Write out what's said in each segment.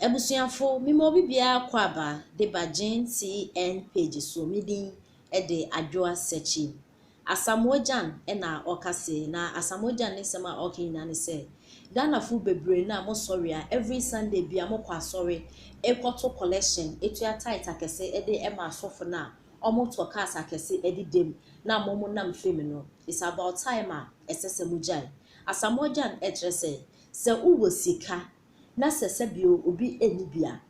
Ebusuafo mi mo bibia kwaba de bagen TN page so midin e de adwoa searching Asamoah na okase na Asamoah ne sema okina ne se Ghana fu bebre na mo sorry every Sunday bia mo kwa sorry ekoto collection etua tight akese e de e ma asofo na omo to cars akese e de dem na mo nam femi no it's about time esese mujai Asamoah etrese se uwo sika na se bio obi enibia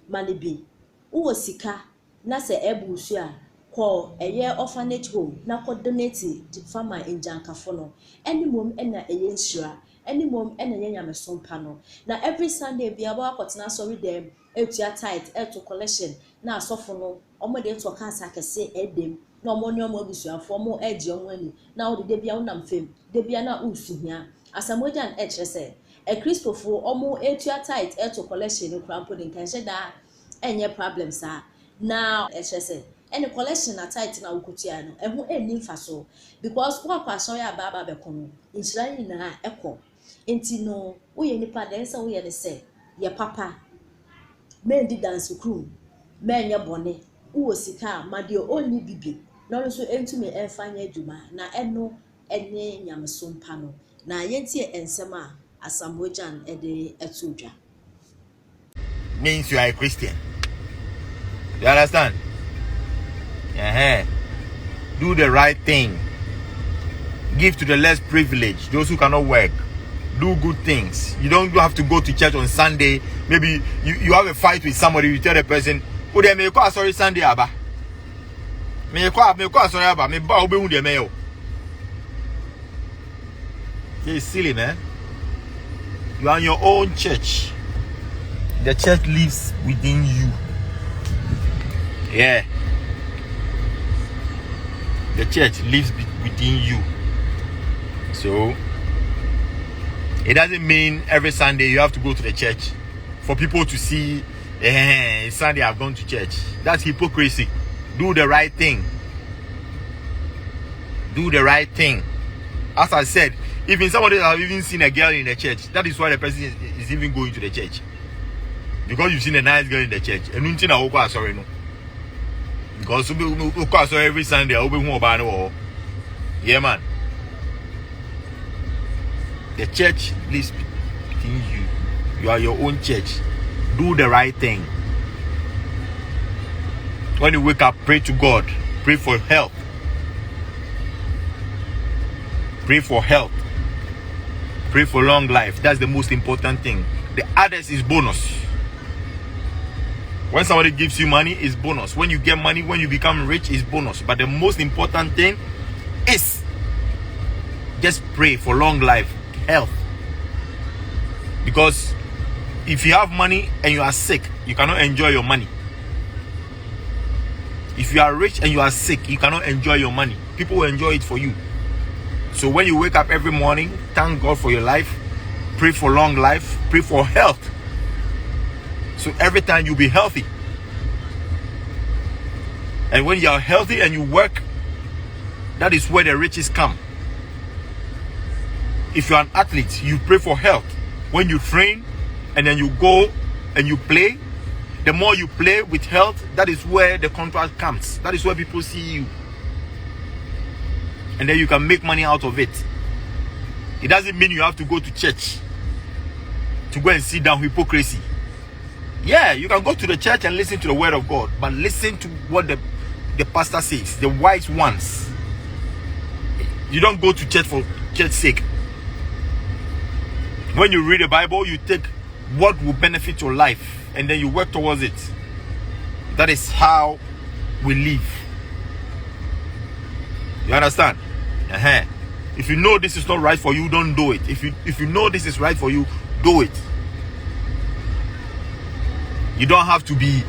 mane bi wo sika na se ebusu a ko eye orphanage home na ko donate the farmer enjankafo no enimom ena eye nsura enimom ena nyamesompa no na every Sunday bia ba akotena sorry dem etua tight to collection na asofo no omo de to kasa akese edem na omo ne omo abusuafo omo eje omo ani na wo de bia wonam fam de bia na usuhia Asamoah etrese a Christopher omo etua tight to collection no krampo de nkanhye da enye problems now etrese any collection na tight na wukutia no ehu eni mfaso because kwa kwaso ya baba bekono inshira na ekọ enti no wo ye nipa den se wo ye ne se ye papa men di dance crew men ye bone wo sika ma de oni bibi no so entumi enfanya adwuma na eno enye nyamesompa no na yentie ensema Asamoah ede etudwa means you are a Christian. You understand? Do the right thing. Give to the less privileged, those who cannot work. Do good things. You don't have to go to church on Sunday. Maybe you have a fight with somebody, you tell the person, oh, they may call sorry Sunday aba. Me call sorry aba. Me ba obe unde me. It's silly, man. You are in your own church. The church lives within you. Yeah. The church lives within you. So, it doesn't mean every Sunday you have to go to the church for people to see, Sunday I've gone to church. That's hypocrisy. Do the right thing. Do the right thing. As I said, even somebody has even seen a girl in the church, that is why the person is even going to the church. Because you've seen a nice girl in the church. And nothing I sorry no. Because every Sunday I open home. Yeah, man. The church lives within you. You are your own church. Do the right thing. When you wake up, pray to God. Pray for health. Pray for health. Pray for long life. That's the most important thing. The others is bonus. When somebody gives you money, it's bonus. When you get money, when you become rich, it's bonus. But the most important thing is just pray for long life, health. Because if you have money and you are sick, you cannot enjoy your money. If you are rich and you are sick, you cannot enjoy your money. People will enjoy it for you. So when you wake up every morning, thank God for your life. Pray for long life. Pray for health. So every time you'll be healthy. And when you are healthy and you work, that is where the riches come. If you're an athlete, you pray for health. When you train and then you go and you play, the more you play with health, that is where the contract comes. That is where people see you. And then you can make money out of it. It doesn't mean you have to go to church to go and sit down. Hypocrisy. Yeah, you can go to the church and listen to the word of God, but listen to what the pastor says, the wise ones. You don't go to church for church's sake. When you read the Bible, you take what will benefit your life and then you work towards it. That is how we live. You understand? If you know this is not right for you, don't do it. If you know this is right for you, do it. You don't have to be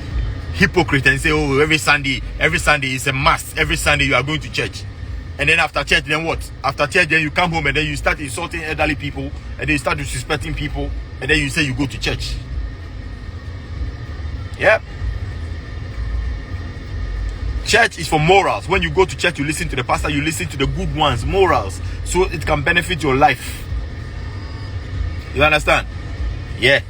hypocrite and say, oh, every Sunday is a must. Every Sunday you are going to church. And then after church, then what? After church, then you come home and then you start insulting elderly people. And then you start disrespecting people. And then you say you go to church. Yep. Church is for morals. When you go to church, you listen to the pastor, you listen to the good ones, morals, so it can benefit your life. You understand? Yeah.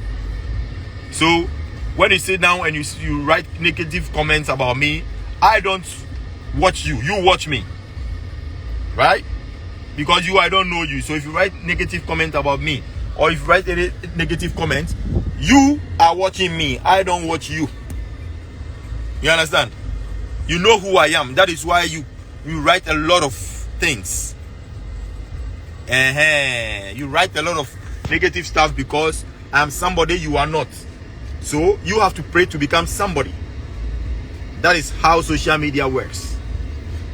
So When you sit down and you write negative comments about me, I don't watch you. You watch me. Right? Because I don't know you. So if you write negative comment about me, or if you write any negative comment, you are watching me. I don't watch you. You understand? You know who I am. That is why you write a lot of things. You write a lot of negative stuff because I'm somebody you are not. So you have to pray to become somebody. That is how social media works.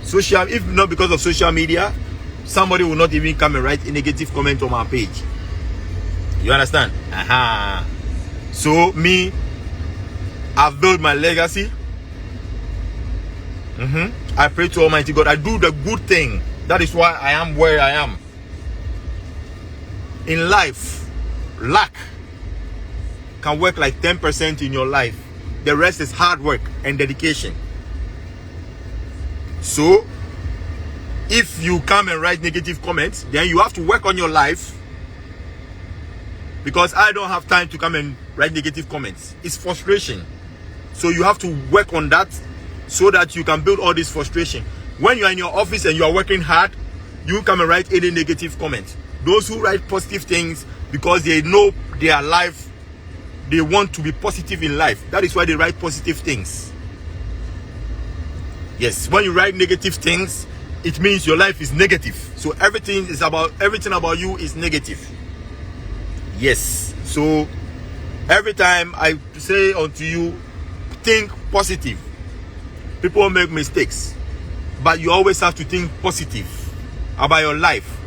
If not because of social media, somebody will not even come and write a negative comment on my page. You understand? So me, I've built my legacy. I pray to Almighty God. I do the good thing. That is why I am where I am. In life, luck can work like 10% in your life. The rest is hard work and dedication. So, if you come and write negative comments, then you have to work on your life. Because I don't have time to come and write negative comments. It's frustration. So you have to work on that so that you can build all this frustration. When you are in your office and you are working hard, you come and write any negative comments. Those who write positive things because they know their life, they want to be positive in life. That is why they write positive things. Yes, when you write negative things, it means your life is negative. So everything about you is negative. Yes. So every time I say unto you, think positive. People make mistakes, but you always have to think positive about your life,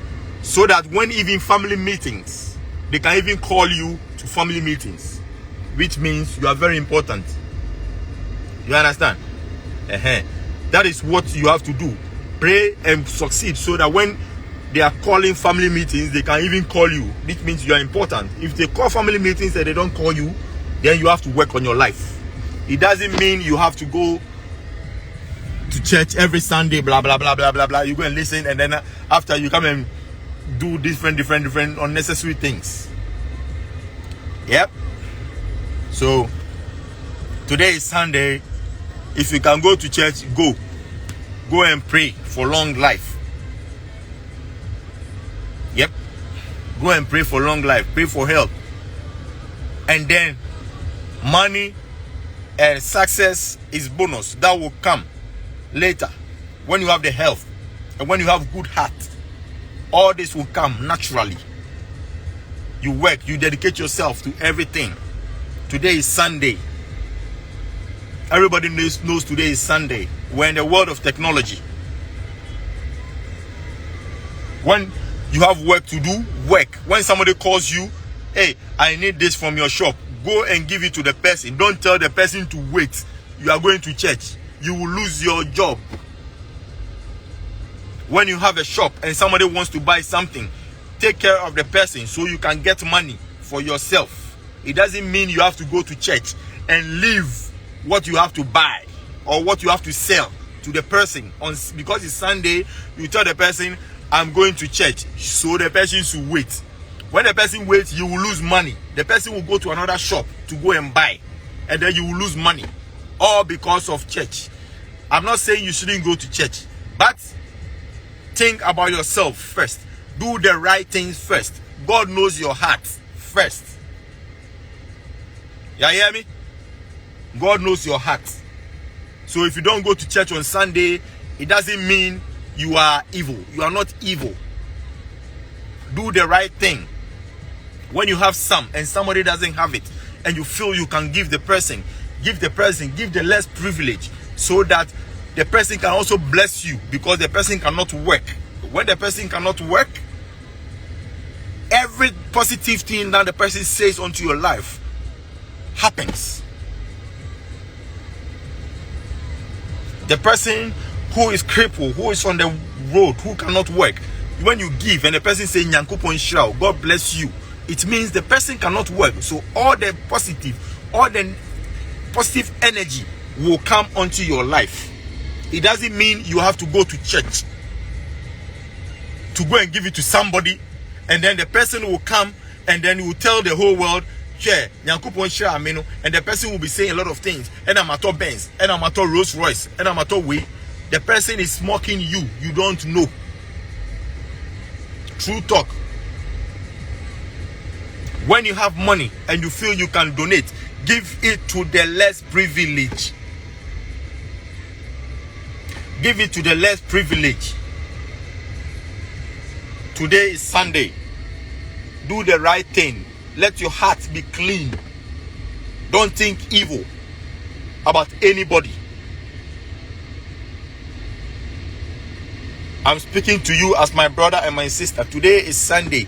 so that when even family meetings, they can even call you to family meetings, which means you are very important. You understand? That is what you have to do. Pray and succeed, so that when they are calling family meetings, they can even call you. This means you are important. If they call family meetings and they don't call you, then you have to work on your life. It doesn't mean you have to go to church every Sunday, blah blah blah blah blah blah. You go and listen, and then after you come and do different unnecessary things. Yep. So today is Sunday. If you can go to church, go and pray for long life. Yep. Go and pray for long life. Pray for health. And then money and success is bonus. That will come later when you have the health and when you have good heart. All this will come naturally. You work, you dedicate yourself to everything. Today is Sunday. Everybody knows today is Sunday. We're in the world of technology. When you have work to do, work. When somebody calls you, hey, I need this from your shop, go and give it to the person. Don't tell the person to wait. You are going to church. You will lose your job. When you have a shop and somebody wants to buy something, take care of the person so you can get money for yourself. It doesn't mean you have to go to church and leave what you have to buy or what you have to sell to the person. Because it's Sunday, you tell the person, I'm going to church, so the person should wait. When the person waits, you will lose money. The person will go to another shop to go and buy, and then you will lose money, all because of church. I'm not saying you shouldn't go to church, but think about yourself first. Do the right things first. God knows your heart first. You hear me? God knows your heart. So if you don't go to church on Sunday, it doesn't mean you are evil. You are not evil. Do the right thing. When you have some and somebody doesn't have it, and you feel you can give the person, give the less privilege, so that the person can also bless you, because the person cannot work. When the person cannot work, every positive thing that the person says onto your life happens. The person who is crippled, who is on the road, who cannot work, when you give and the person says Nyankopon Shirao, God bless you, it means the person cannot work. So all the positive energy will come onto your life. It doesn't mean you have to go to church to go and give it to somebody, and then the person will come and then will tell the whole world share Nyankopon share ameno, and the person will be saying a lot of things. And I'm at all Benz, and I'm at all Rolls Royce, and I'm at all way. The person is mocking you. You don't know. True talk. When you have money and you feel you can donate, give it to the less privileged. Give it to the less privileged. Today is Sunday. Do the right thing. Let your heart be clean. Don't think evil about anybody. I'm speaking to you as my brother and my sister. Today is Sunday.